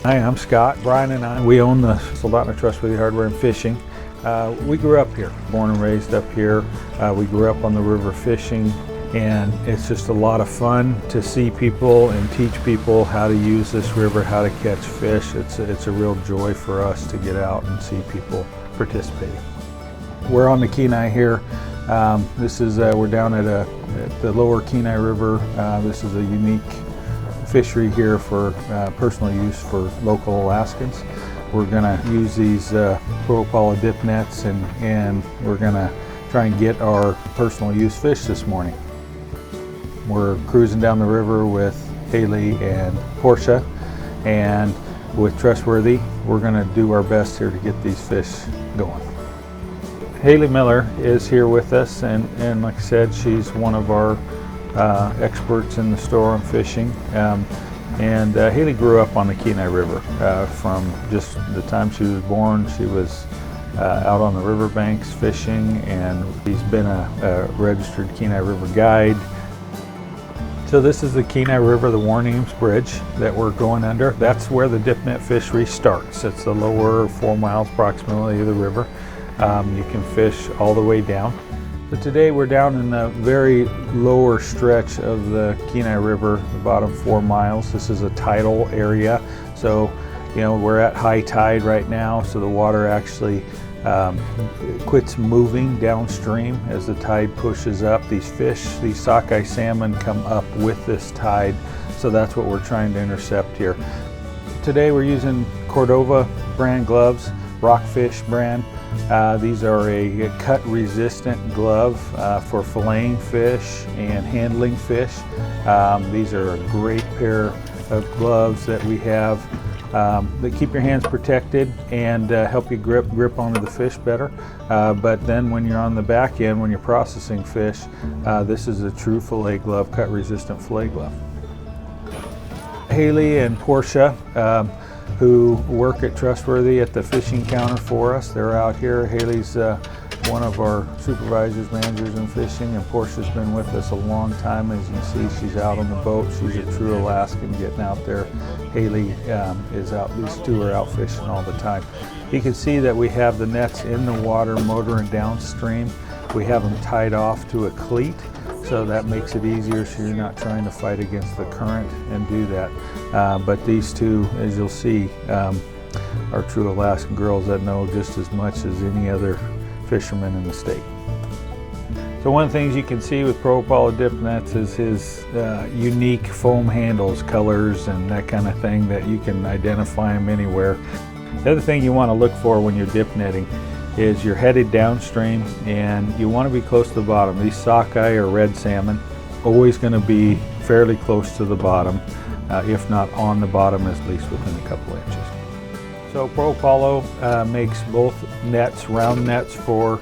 Hi, I'm Scott. Brian and I, we own the Soldotna Trustworthy Hardware and Fishing. We grew up here, born and raised up here. We grew up on the river fishing, and it's just a lot of fun to see people and teach people how to use this river, how to catch fish. It's a real joy for us to get out and see people participating. We're on the Kenai here. We're down at the lower Kenai River. This is a unique fishery here for personal use for local Alaskans. We're going to use these Propala dip nets, and we're going to try and get our personal use fish this morning. We're cruising down the river with Haley and Portia, and with Trustworthy, we're going to do our best here to get these fish going. Haley Miller is here with us, and like I said, she's one of our experts in the store on fishing. Haley grew up on the Kenai River. From just the time she was born, she was out on the riverbanks fishing, and she's been a registered Kenai River guide. So this is the Kenai River, the Warren Ames Bridge that we're going under. That's where the dip net fishery starts. It's the lower 4 miles approximately of the river. You can fish all the way down. But today we're down in the very lower stretch of the Kenai River, the bottom 4 miles. This is a tidal area, so we're at high tide right now, so the water actually quits moving downstream as the tide pushes up. These fish, these sockeye salmon, come up with this tide, so that's what we're trying to intercept here. Today we're using Cordova brand gloves, Rockfish brand. These are a cut-resistant glove for filleting fish and handling fish. These are a great pair of gloves that we have that keep your hands protected and help you grip onto the fish better. But then when you're on the back end, when you're processing fish, this is a true fillet glove, cut-resistant fillet glove. Haley and Portia, who work at Trustworthy at the fishing counter for us. They're out here. Haley's one of our supervisors, managers in fishing, and Portia's been with us a long time. As you can see, she's out on the boat. She's a true Alaskan getting out there. Haley is out, these two are out fishing all the time. You can see that we have the nets in the water motoring downstream. We have them tied off to a cleat, so that makes it easier so you're not trying to fight against the current and do that. But these two, as you'll see, are true Alaskan girls that know just as much as any other fisherman in the state. So one of the things you can see with Propala dip nets is his unique foam handles, colors, and that kind of thing that you can identify them anywhere. The other thing you want to look for when you're dip netting is you're headed downstream and you want to be close to the bottom. These sockeye or red salmon, always going to be fairly close to the bottom, if not on the bottom, at least within a couple inches. So Propala makes both nets, round nets for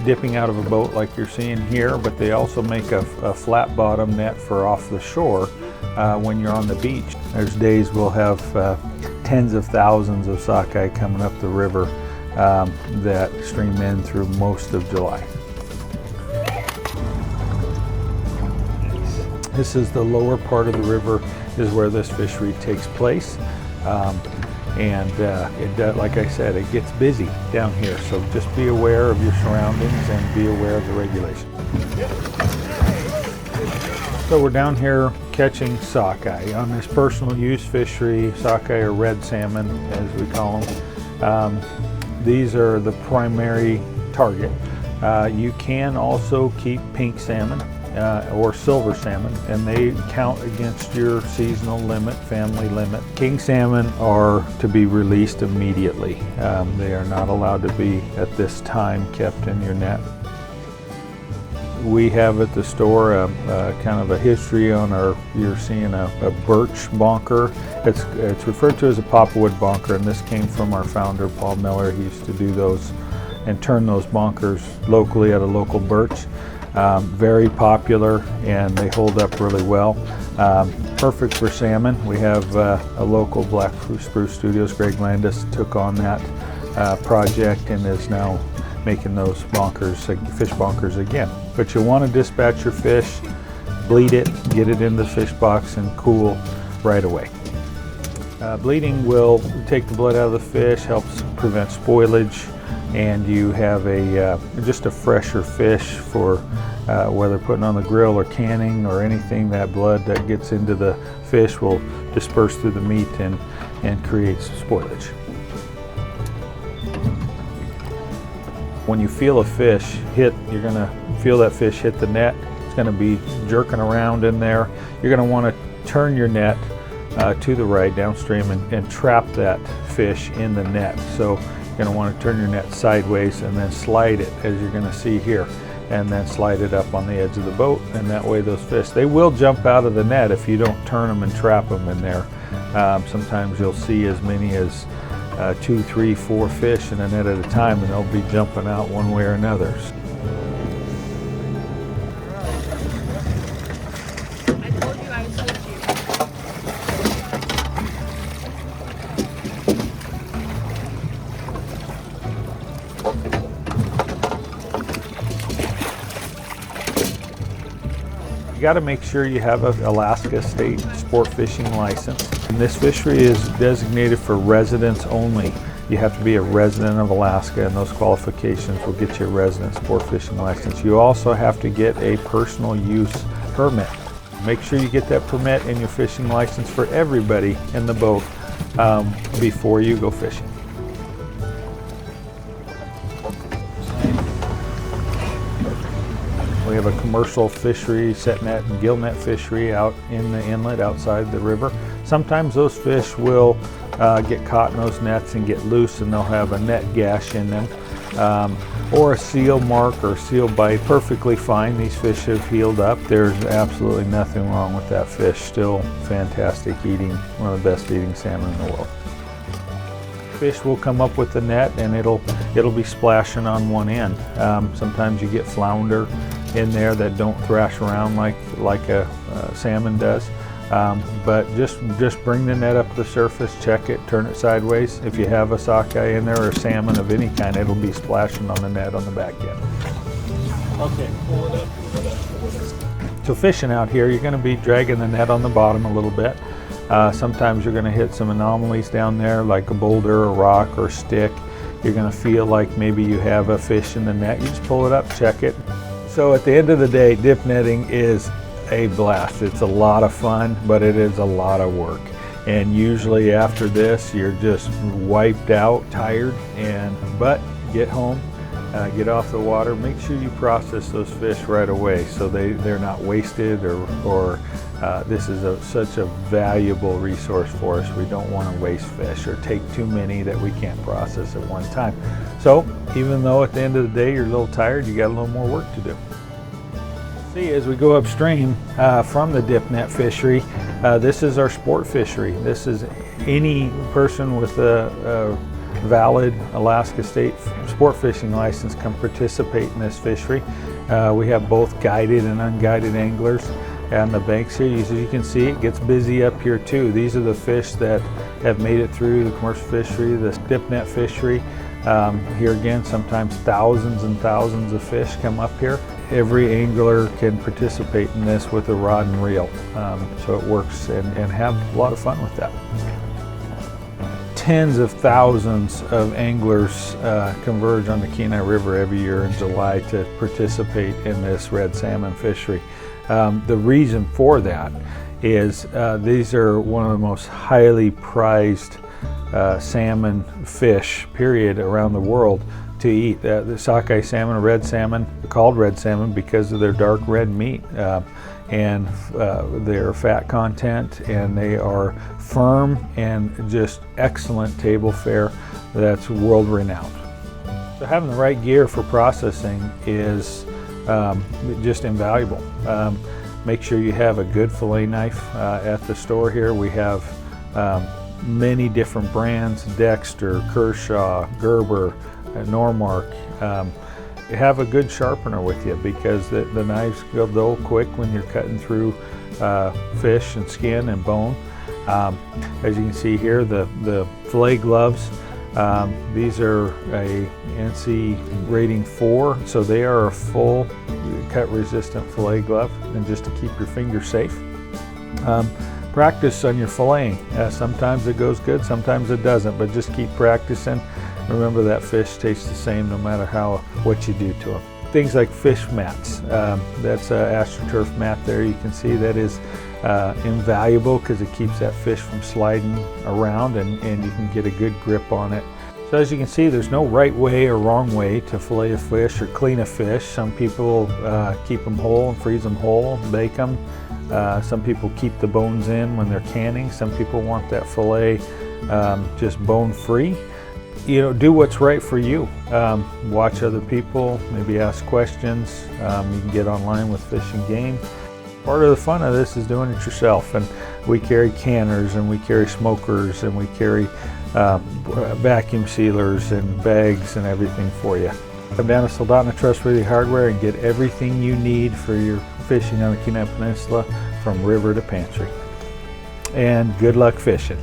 dipping out of a boat like you're seeing here, but they also make a flat bottom net for off the shore when you're on the beach. There's days we'll have tens of thousands of sockeye coming up the river that stream in through most of July. This is the lower part of the river, is where this fishery takes place. Like I said, it gets busy down here, so just be aware of your surroundings and be aware of the regulations. So we're down here catching sockeye on this personal use fishery, sockeye or red salmon as we call them. These are the primary target. You can also keep pink salmon or silver salmon, and they count against your seasonal limit, family limit. King salmon are to be released immediately. They are not allowed to be at this time kept in your net. We have at the store kind of a history on you're seeing a birch bonker. It's referred to as a popwood bonker, and this came from our founder, Paul Miller. He used to do those and turn those bonkers locally at a local birch. Very popular, and they hold up really well. Perfect for salmon. We have a local Black Spruce Studios. Greg Landis took on that project and is now making those bonkers, fish bonkers again. But you want to dispatch your fish, bleed it, get it in the fish box, and cool right away. Bleeding will take the blood out of the fish, helps prevent spoilage, and you have just a fresher fish for whether putting on the grill or canning or anything. That blood that gets into the fish will disperse through the meat and create spoilage. When you feel a fish hit, you're going to feel that fish hit the net. It's going to be jerking around in there. You're going to want to turn your net to the right downstream and trap that fish in the net. So you're going to want to turn your net sideways and then slide it, as you're going to see here, and then slide it up on the edge of the boat, and that way those fish, they will jump out of the net if you don't turn them and trap them in there. Sometimes you'll see as many as 2, 3, 4 fish in a net at a time, and they'll be jumping out one way or another. I told you I would teach you. You got to make sure you have an Alaska State sport fishing license. And this fishery is designated for residents only. You have to be a resident of Alaska, and those qualifications will get you a resident sport fishing license. You also have to get a personal use permit. Make sure you get that permit and your fishing license for everybody in the boat before you go fishing. We have a commercial fishery, set net and gill net fishery out in the inlet outside the river. Sometimes those fish will get caught in those nets and get loose, and they'll have a net gash in them. Or a seal mark or seal bite, perfectly fine. These fish have healed up. There's absolutely nothing wrong with that fish. Still fantastic eating, one of the best eating salmon in the world. Fish will come up with the net and it'll be splashing on one end. Sometimes you get flounder in there that don't thrash around like a salmon does. But just bring the net up to the surface, check it, turn it sideways. If you have a sockeye in there or a salmon of any kind, it'll be splashing on the net on the back end. Okay, pull it up. So fishing out here, you're going to be dragging the net on the bottom a little bit. Sometimes you're going to hit some anomalies down there, like a boulder, a rock, or a stick. You're going to feel like maybe you have a fish in the net. You just pull it up, check it. So at the end of the day, dip netting is a blast. It's a lot of fun, but it is a lot of work. And usually after this, you're just wiped out, tired, but get home, get off the water. Make sure you process those fish right away so they're not wasted or this is such a valuable resource for us. We don't want to waste fish or take too many that we can't process at one time. So even though at the end of the day you're a little tired, you got a little more work to do. See, as we go upstream from the dip net fishery, this is our sport fishery. This is any person with a valid Alaska State sport fishing license can participate in this fishery. We have both guided and unguided anglers on the banks here. As you can see, it gets busy up here too. These are the fish that have made it through the commercial fishery, the dip net fishery. Here again, sometimes thousands and thousands of fish come up here. Every angler can participate in this with a rod and reel, so it works and have a lot of fun with that. Tens of thousands of anglers converge on the Kenai River every year in July to participate in this red salmon fishery. The reason for that is these are one of the most highly prized salmon fish, period, around the world to eat. The sockeye salmon, red salmon, they're called red salmon because of their dark red meat and their fat content, and they are firm and just excellent table fare that's world renowned. So having the right gear for processing is just invaluable. Make sure you have a good fillet knife at the store here. We have many different brands: Dexter, Kershaw, Gerber, Normark. Have a good sharpener with you because the knives go dull quick when you're cutting through fish and skin and bone. As you can see here, the fillet gloves, these are a NC rating 4, so they are a full cut resistant fillet glove and just to keep your fingers safe. practice on your filleting. Sometimes it goes good, sometimes it doesn't, but just keep practicing. Remember that fish tastes the same no matter what you do to them. Things like fish mats. That's an AstroTurf mat there. You can see that is invaluable because it keeps that fish from sliding around, and you can get a good grip on it. So as you can see, there's no right way or wrong way to fillet a fish or clean a fish. Some people keep them whole and freeze them whole, bake them. Some people keep the bones in when they're canning. Some people want that fillet just bone free. You know, do what's right for you. Watch other people, maybe ask questions. You can get online with Fish and Game. Part of the fun of this is doing it yourself, and we carry canners and we carry smokers and we carry vacuum sealers and bags and everything for you. Come down to Soldotna Trustworthy Hardware and get everything you need for your fishing on the Kenai Peninsula from river to pantry. And good luck fishing.